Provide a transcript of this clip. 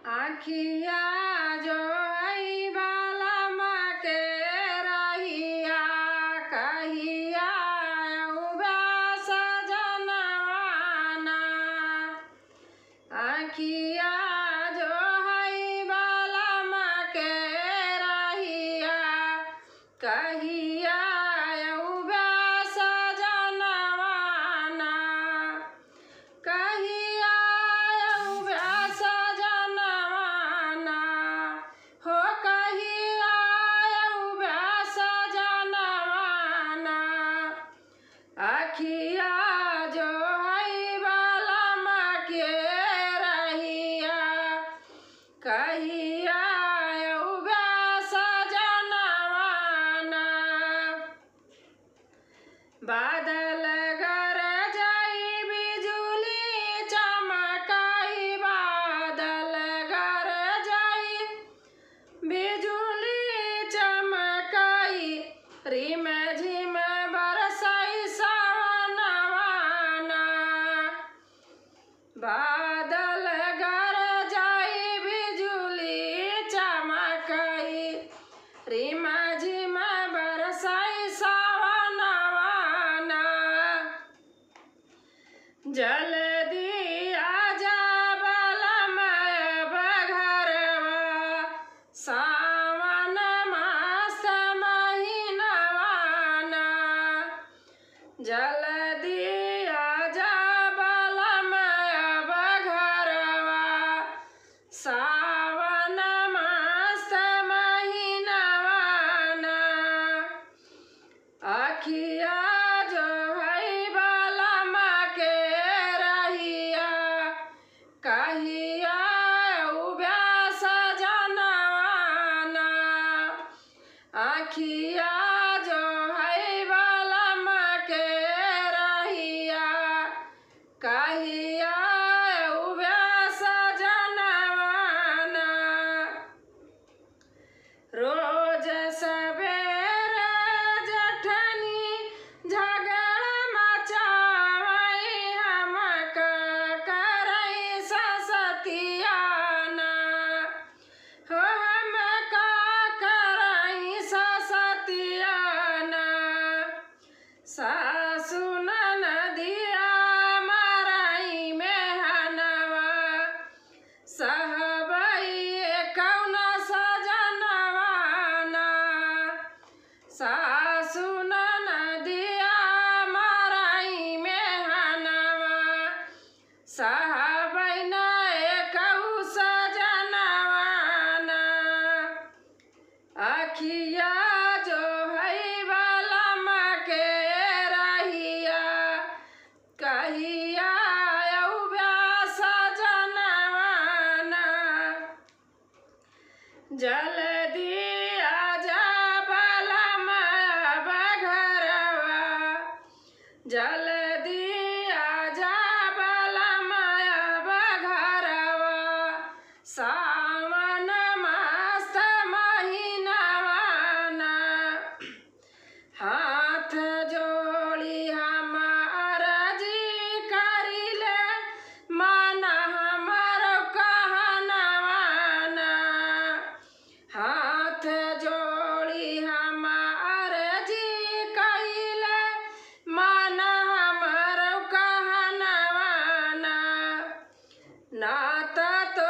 आखिया जो है बालम के रहिया कहिया उबास जनवाना। आखिया जो है बालम के रहिया कहिया उबास जनवाना। कहिया उबास जनवाना हो कहिया उबास जनवाना। आखिया जो है बालम के रहिया कहिया उबास जनवाना। बादल गरजाई बिजुली चमकाई बादल गरजाई बिजुली चमकाई रिम झिम बरसाई सावनवाना। बादल गरजाई बिजुली चमकाई रिम झिम बरसाई सावनवाना। जल्दी आजा बालम बघरवा सावन मास महीनवाना। जल्दी आजा बालम बघरवा सावन मास महीनवाना। आखिया जो है बालम के रहिया कहिया उबास जनवाना। आखिया जो है बालम के रहिया कहिया उबास जनवाना। रोज सवेरे जठनी झगड़ा मचावई हमका करई ससतियाना। हो हमका करई ससतियाना। सासु ननदिया मरई मेहनवा सहबई कौन सजनवाना। सासु ननदिया मरई मेहनवा सहबई न कहू सजनवाना। आखिया जो है बालम के रहिया कहिया उबास जनवाना। जल्दी आजा बालम बघरवा जल्दी आजा बालम बघरवा सावन मास महीनवाना। हाथ जोड़ी हम अर्जी करिले मन हमर कहनवाना। हाथ जोड़ी हम अर्जी कइले मन हमर कहनवाना। नात तो